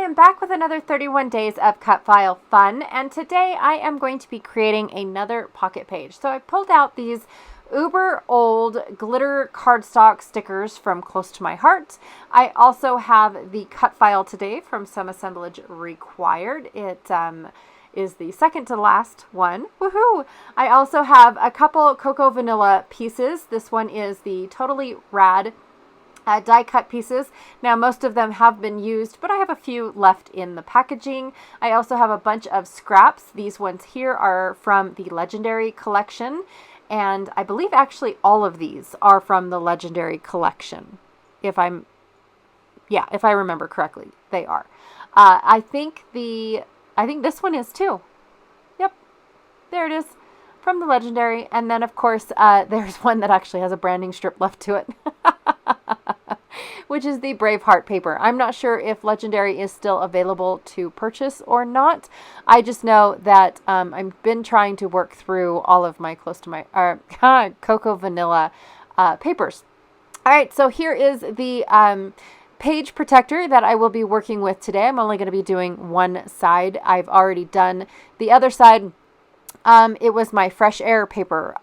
am back with another 31 days of cut file fun, and today I am going to be creating another pocket page. So I pulled out these uber old glitter cardstock stickers from Close to My Heart. I also have the cut file today from Some Assemblage Required. It is the second to last one. Woohoo! I also have a couple Cocoa Vanilla pieces. This one is the Totally Rad die cut pieces. Now most of them have been used, but I have a few left in the packaging. I also have a bunch of scraps. These ones here are from the Legendary collection, and I believe actually all of these are from the Legendary collection. If I remember correctly, they are. I think this one is too. Yep, there it is, from the Legendary. And then of course there's one that actually has a branding strip left to it. Which is the Braveheart paper. I'm not sure if Legendary is still available to purchase or not. I just know that I've been trying to work through all of my Close to My Cocoa Vanilla papers. All right, so here is the page protector that I will be working with today. I'm only going to be doing one side. I've already done the other side. It was my Fresh Air paper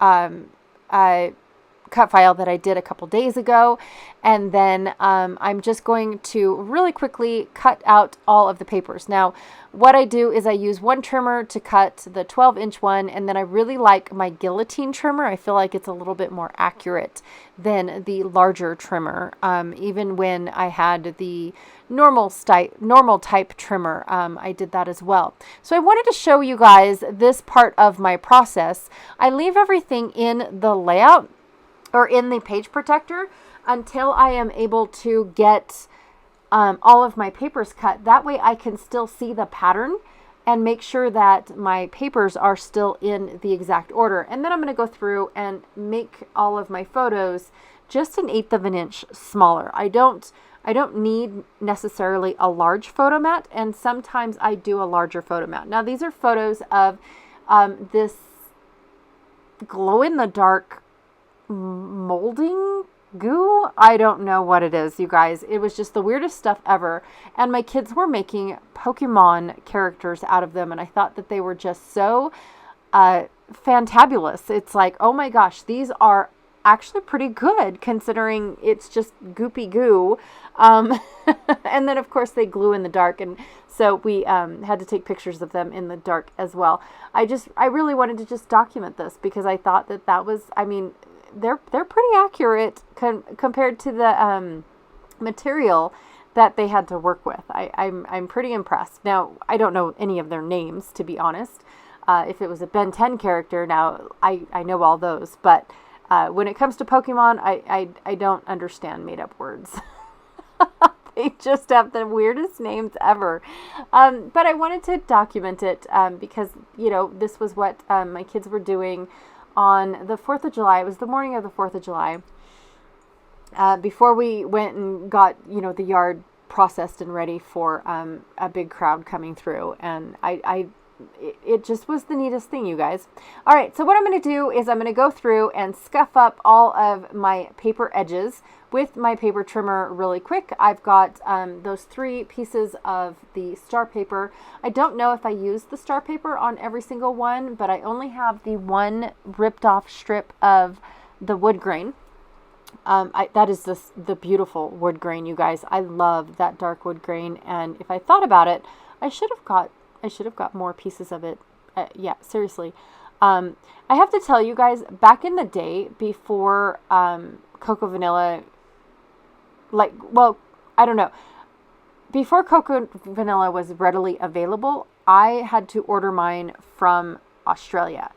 cut file that I did a couple days ago, and then I'm just going to really quickly cut out all of the papers. Now what I do is I use one trimmer to cut the 12-inch one, and then I really like my guillotine trimmer. I feel like it's a little bit more accurate than the larger trimmer. Even when I had the normal type trimmer, I did that as well. So I wanted to show you guys this part of my process. I leave everything in the layout or in the page protector until I am able to get all of my papers cut. That way I can still see the pattern and make sure that my papers are still in the exact order. And then I'm going to go through and make all of my photos just 1/8 of an inch smaller. I don't need necessarily a large photo mat, and sometimes I do a larger photo mat. Now these are photos of this glow-in-the-dark molding goo. I don't know what it is, you guys. It was just the weirdest stuff ever, and my kids were making Pokemon characters out of them, and I thought that they were just so fantabulous. It's like, oh my gosh, these are actually pretty good considering it's just goopy goo. And then of course they glue in the dark, and so we had to take pictures of them in the dark as well. I really wanted to just document this because I thought that was, I mean, they're pretty accurate compared to the material that they had to work with. I'm pretty impressed. Now, I don't know any of their names, to be honest. If it was a Ben 10 character, now I know all those, but when it comes to Pokemon, I don't understand made-up words. They just have the weirdest names ever. But I wanted to document it because, you know, this was what my kids were doing on the 4th of July. It was the morning of the 4th of July. Before we went and got, you know, the yard processed and ready for a big crowd coming through. And it just was the neatest thing, you guys. All right, so what I'm going to do is I'm going to go through and scuff up all of my paper edges with my paper trimmer really quick. I've got those 3 pieces of the star paper. I don't know if I used the star paper on every single one, but I only have the one ripped off strip of the wood grain. That is the beautiful wood grain, you guys. I love that dark wood grain, and if I thought about it, I should have got more pieces of it. Yeah, seriously. I have to tell you guys, back in the day, before Cocoa Vanilla, I don't know. Before Cocoa Vanilla was readily available, I had to order mine from Australia.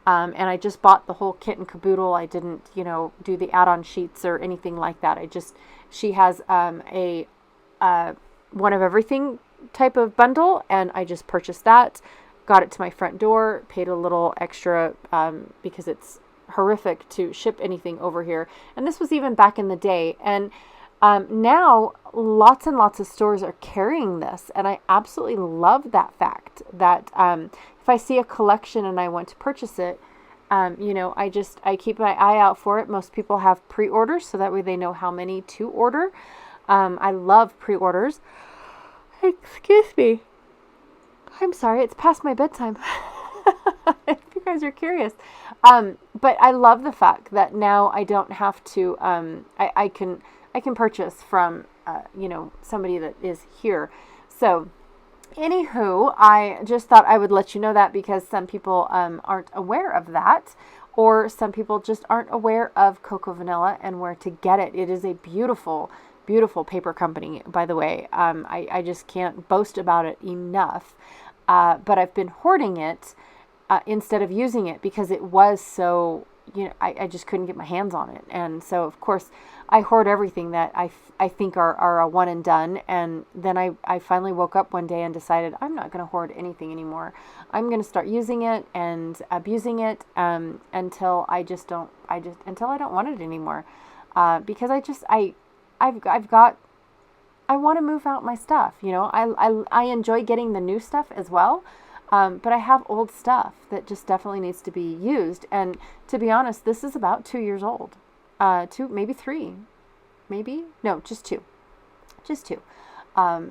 And I just bought the whole kit and caboodle. I didn't, you know, do the add-on sheets or anything like that. She has a one of everything type of bundle, and I just purchased that, got it to my front door, paid a little extra because it's horrific to ship anything over here. And this was even back in the day. And now lots and lots of stores are carrying this, and I absolutely love that fact that if I see a collection and I want to purchase it, you know, I keep my eye out for it. Most people have pre-orders, so that way they know how many to order. I love pre-orders. Excuse me. I'm sorry, it's past my bedtime. If you guys are curious. But I love the fact that now I don't have to, I can purchase from, somebody that is here. So anywho, I just thought I would let you know that because some people aren't aware of that, or some people just aren't aware of Cocoa Vanilla and where to get it. It is a beautiful, beautiful paper company, by the way. I just can't boast about it enough. But I've been hoarding it instead of using it because it was so, I just couldn't get my hands on it. And so, of course, I hoard everything that I think are a one and done. And then I finally woke up one day and decided I'm not going to hoard anything anymore. I'm going to start using it and abusing it until I don't want it anymore. Because I want to move out my stuff. I enjoy getting the new stuff as well. But I have old stuff that just definitely needs to be used. And to be honest, this is about 2 years old. 2, maybe 3. No, just 2. Just 2.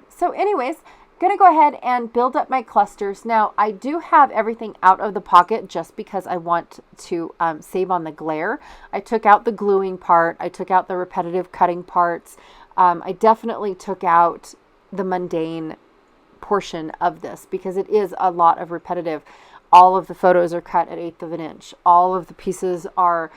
So anyways, going to go ahead and build up my clusters. Now, I do have everything out of the pocket just because I want to save on the glare. I took out the gluing part. I took out the repetitive cutting parts. I definitely took out the mundane portion of this because it is a lot of repetitive. All of the photos are cut at 1/8 of an inch. All of the pieces are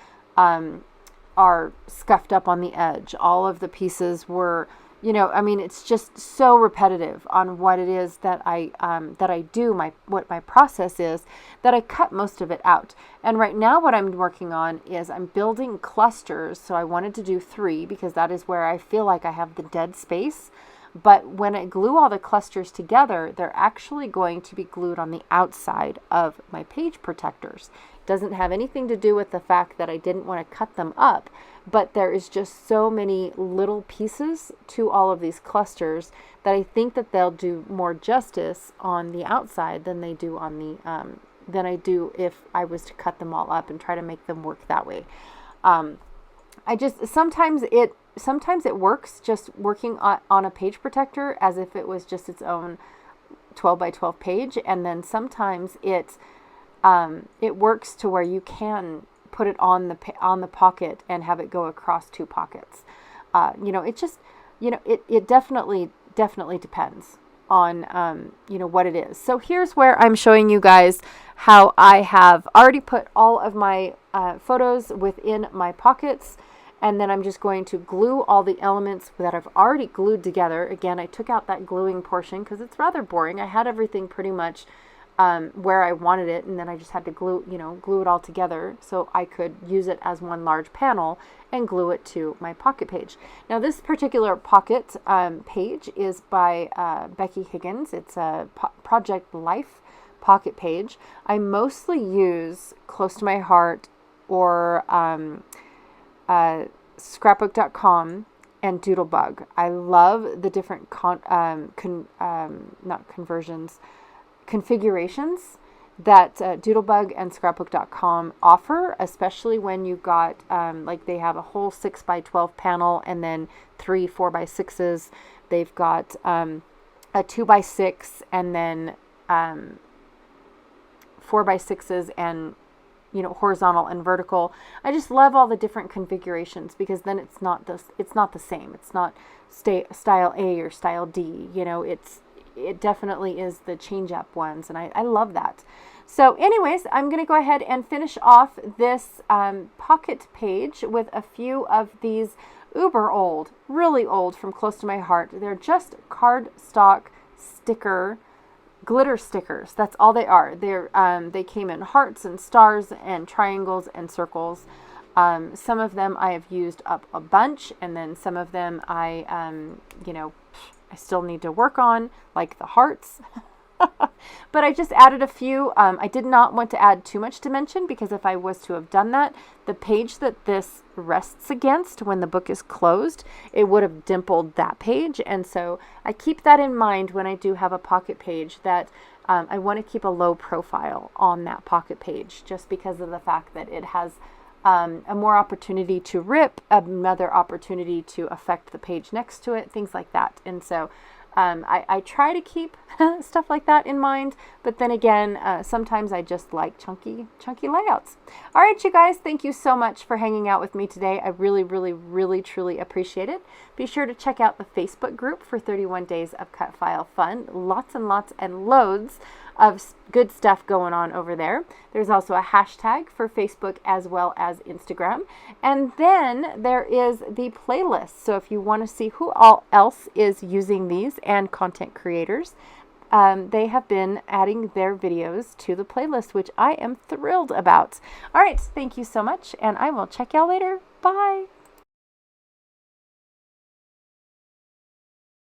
scuffed up on the edge. All of the pieces were, it's just so repetitive on what it is that I do, what my process is, that I cut most of it out. And right now what I'm working on is I'm building clusters. So I wanted to do 3 because that is where I feel like I have the dead space. But when I glue all the clusters together, they're actually going to be glued on the outside of my page protectors. It doesn't have anything to do with the fact that I didn't want to cut them up, but there is just so many little pieces to all of these clusters that I think that they'll do more justice on the outside than they do on the than I do if I was to cut them all up and try to make them work that way. Sometimes it works just working on a page protector as if it was just its own 12 by 12 page. And then sometimes it works to where you can put it on the pocket and have it go across 2 pockets. It definitely depends on, what it is. So here's where I'm showing you guys how I have already put all of my photos within my pockets. And then I'm just going to glue all the elements that I've already glued together. Again, I took out that gluing portion because it's rather boring. I had everything pretty much where I wanted it, and then I just had to glue it all together so I could use it as one large panel and glue it to my pocket page. Now, this particular pocket page is by Becky Higgins. It's a Project Life pocket page. I mostly use Close to My Heart or scrapbook.com and Doodlebug. I love the different configurations that Doodlebug and scrapbook.com offer, especially when you've got they have a whole 6 by 12 panel and then 3 4 by 6s. They've got a 2 by 6 and then 4 by 6s and horizontal and vertical. I just love all the different configurations because then it's not the same. It's not style A or style D. It definitely is the change up ones, and I love that. So anyways, I'm going to go ahead and finish off this pocket page with a few of these uber old, really old from Close to My Heart. They're just cardstock glitter stickers. That's all they are. They came in hearts and stars and triangles and circles. Some of them I have used up a bunch, and then some of them I still need to work on, like the hearts. But I just added a few. I did not want to add too much dimension because if I was to have done that, the page that this rests against when the book is closed, it would have dimpled that page. And so I keep that in mind when I do have a pocket page, that I want to keep a low profile on that pocket page just because of the fact that it has a more opportunity to rip, another opportunity to affect the page next to it, things like that. And so I try to keep stuff like that in mind, but then again, sometimes I just like chunky layouts. All right, you guys, thank you so much for hanging out with me today. I really, really, really, truly appreciate it. Be sure to check out the Facebook group for 31 Days of Cut File Fun. Lots and lots and loads of good stuff going on over there. There's also a hashtag for Facebook as well as Instagram. And then there is the playlist. So if you want to see who all else is using these and content creators, they have been adding their videos to the playlist, which I am thrilled about. All right, thank you so much, and I will check y'all later. Bye.